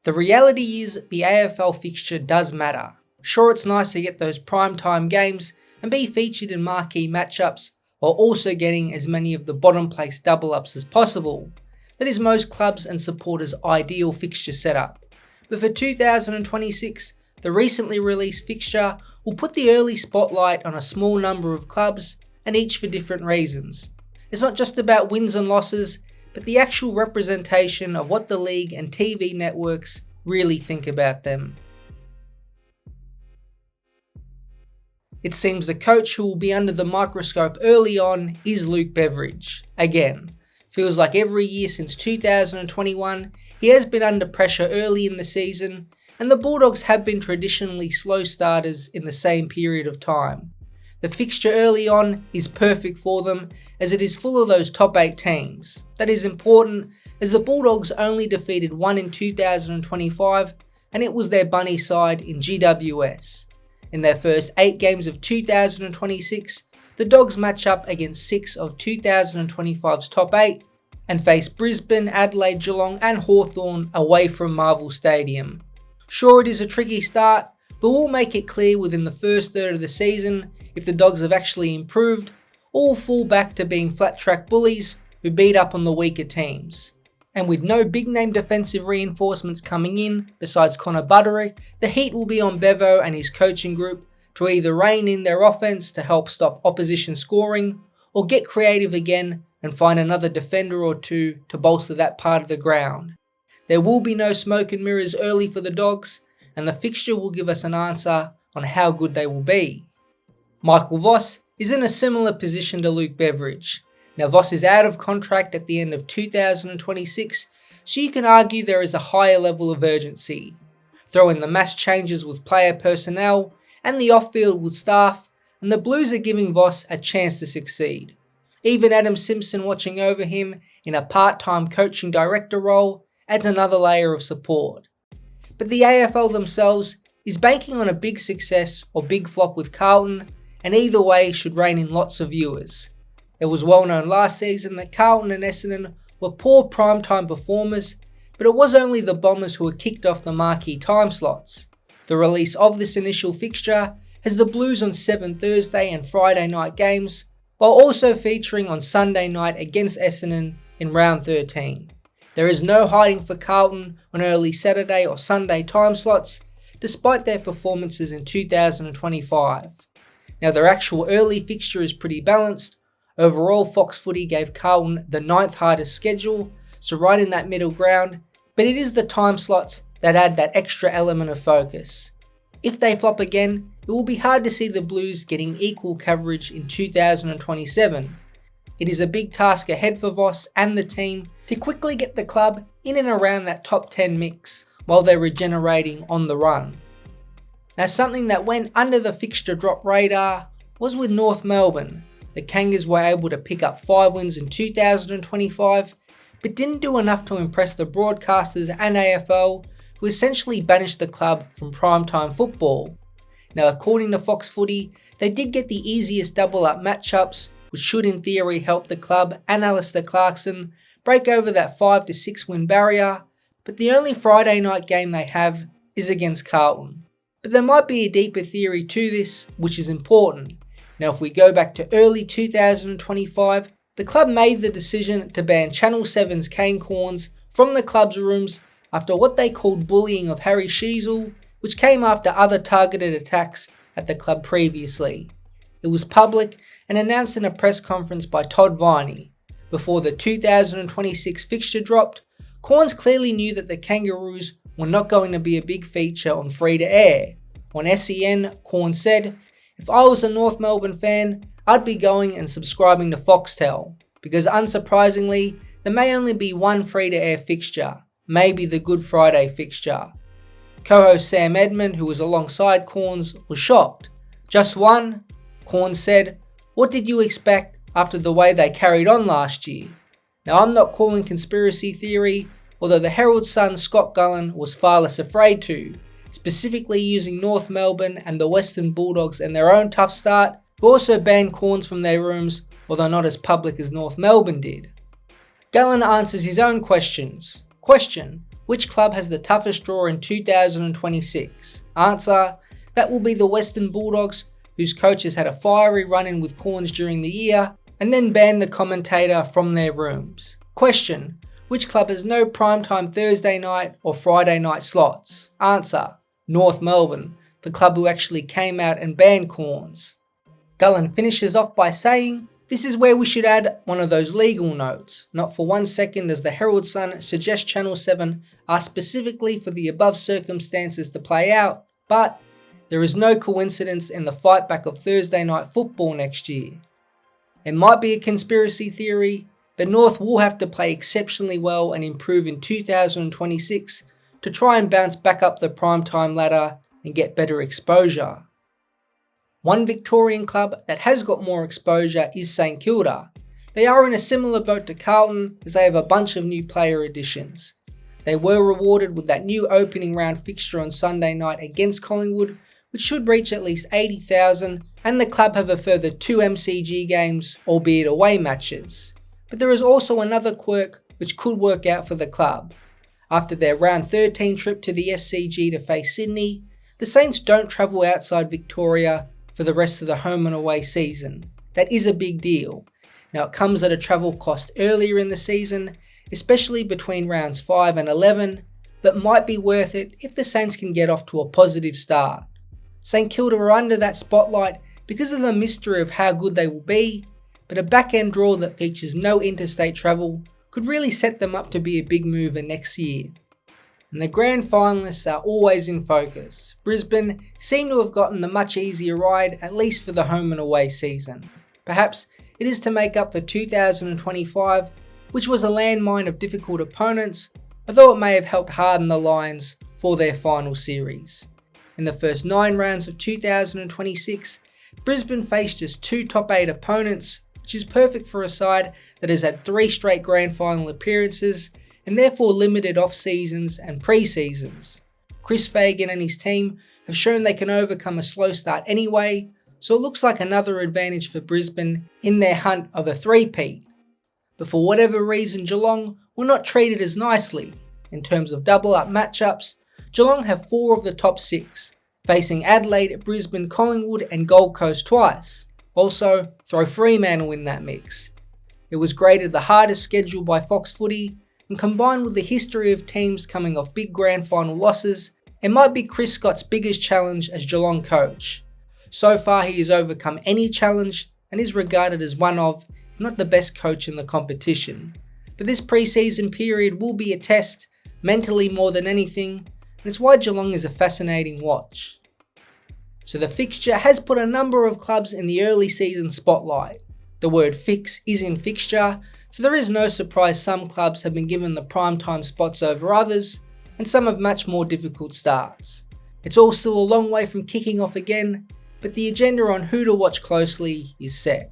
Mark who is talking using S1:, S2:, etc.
S1: The reality is the AFL fixture does matter. Sure, it's nice to get those primetime games and be featured in marquee matchups while also getting as many of the bottom place double ups as possible. That is most clubs and supporters' ideal fixture setup. But for 2026, the recently released fixture will put the early spotlight on a small number of clubs, and each for different reasons. It's not just about wins and losses, but the actual representation of what the league and TV networks really think about them. It seems the coach who will be under the microscope early on is Luke Beveridge. Again, feels like every year since 2021, he has been under pressure early in the season, and the Bulldogs have been traditionally slow starters in the same period of time. The fixture early on is perfect for them, as it is full of those top 8 teams. That is important, as the Bulldogs only defeated one in 2025, and it was their bunny side in GWS. In their first 8 games of 2026, the Dogs match up against 6 of 2025's top 8, and face Brisbane, Adelaide, Geelong and Hawthorn away from Marvel Stadium. Sure, it is a tricky start, but we'll make it clear within the first third of the season if the Dogs have actually improved, or will fall back to being flat track bullies who beat up on the weaker teams. And with no big name defensive reinforcements coming in besides Connor Buderick, the heat will be on Bevo and his coaching group to either rein in their offense to help stop opposition scoring, or get creative again and find another defender or two to bolster that part of the ground. There will be no smoke and mirrors early for the Dogs, and the fixture will give us an answer on how good they will be. Michael Voss is in a similar position to Luke Beveridge. Now Voss is out of contract at the end of 2026, so you can argue there is a higher level of urgency. Throw in the mass changes with player personnel and the off-field with staff, and the Blues are giving Voss a chance to succeed. Even Adam Simpson watching over him in a part-time coaching director role adds another layer of support. But the AFL themselves is banking on a big success or big flop with Carlton, and either way should rein in lots of viewers. It was well known last season that Carlton and Essendon were poor primetime performers, but it was only the Bombers who were kicked off the marquee time slots. The release of this initial fixture has the Blues on 7 Thursday and Friday night games, while also featuring on Sunday night against Essendon in round 13. There is no hiding for Carlton on early Saturday or Sunday time slots, despite their performances in 2025. Now their actual early fixture is pretty balanced. Overall, Fox Footy gave Carlton the 9th hardest schedule, so right in that middle ground, but it is the time slots that add that extra element of focus. If they flop again, it will be hard to see the Blues getting equal coverage in 2027. It is a big task ahead for Voss and the team to quickly get the club in and around that top 10 mix while they're regenerating on the run. Now something that went under the fixture drop radar was with North Melbourne. The Kangas were able to pick up 5 wins in 2025, but didn't do enough to impress the broadcasters and AFL, who essentially banished the club from primetime football. Now according to Fox Footy, they did get the easiest double up matchups, which should in theory help the club and Alistair Clarkson break over that 5 to 6 win barrier, but the only Friday night game they have is against Carlton. But there might be a deeper theory to this, which is important. Now if we go back to early 2025, the club made the decision to ban Channel 7's Kane Cornes from the club's rooms after what they called bullying of Harry Sheezel, which came after other targeted attacks at the club previously. It was public and announced in a press conference by Todd Viney. Before the 2026 fixture dropped, Cornes clearly knew that the Kangaroos were not going to be a big feature on free to air. On SEN, Cornes said, "If I was a North Melbourne fan, I'd be going and subscribing to Foxtel, because unsurprisingly, there may only be one free to air fixture, maybe the Good Friday fixture." Co-host Sam Edmund, who was alongside Cornes, was shocked. "Just one?" Cornes said, "What did you expect after the way they carried on last year?" Now I'm not calling conspiracy theory, although the Herald Sun Scott Gullen was far less afraid to, specifically using North Melbourne and the Western Bulldogs and their own tough start, who also banned Cornes from their rooms, although not as public as North Melbourne did. Gullen answers his own questions. Question: Which club has the toughest draw in 2026? Answer: that will be the Western Bulldogs, whose coaches had a fiery run-in with Corns during the year and then banned the commentator from their rooms. Question: which club has no primetime Thursday night or Friday night slots? Answer: North Melbourne, the club who actually came out and banned Corns. Gullen finishes off by saying, "This is where we should add one of those legal notes. Not for 1 second does the Herald Sun suggest Channel 7 asked specifically for the above circumstances to play out, but there is no coincidence in the fight back of Thursday night football next year. It might be a conspiracy theory, but North will have to play exceptionally well and improve in 2026 to try and bounce back up the primetime ladder and get better exposure." One Victorian club that has got more exposure is St Kilda. They are in a similar boat to Carlton as they have a bunch of new player additions. They were rewarded with that new opening round fixture on Sunday night against Collingwood, which should reach at least 80,000, and the club have a further 2 MCG games, albeit away matches. But there is also another quirk which could work out for the club. After their round 13 trip to the SCG to face Sydney, the Saints don't travel outside Victoria for the rest of the home and away season. That is a big deal. Now it comes at a travel cost earlier in the season, especially between rounds 5 and 11, but might be worth it if the Saints can get off to a positive start. St Kilda are under that spotlight because of the mystery of how good they will be, but a back-end draw that features no interstate travel could really set them up to be a big mover next year. And the grand finalists are always in focus. Brisbane seem to have gotten the much easier ride, at least for the home and away season. Perhaps it is to make up for 2025, which was a landmine of difficult opponents, although it may have helped harden the Lions for their final series. In the first 9 rounds of 2026, Brisbane faced just 2 top 8 opponents, which is perfect for a side that has had 3 straight grand final appearances and therefore limited off-seasons and pre-seasons. Chris Fagan and his team have shown they can overcome a slow start anyway, so it looks like another advantage for Brisbane in their hunt of a three-peat. But for whatever reason, Geelong were not treated as nicely. In terms of double-up matchups, Geelong have 4 of the top 6, facing Adelaide, Brisbane, Collingwood and Gold Coast twice. Also, throw Fremantle in that mix. It was graded the hardest schedule by Fox Footy, and combined with the history of teams coming off big grand final losses, it might be Chris Scott's biggest challenge as Geelong coach. So far he has overcome any challenge and is regarded as one of, if not the best coach in the competition. But this pre-season period will be a test, mentally more than anything, and it's why Geelong is a fascinating watch. So the fixture has put a number of clubs in the early season spotlight. The word fix is in fixture, so there is no surprise some clubs have been given the primetime spots over others, and some have much more difficult starts. It's all still a long way from kicking off again, but the agenda on who to watch closely is set.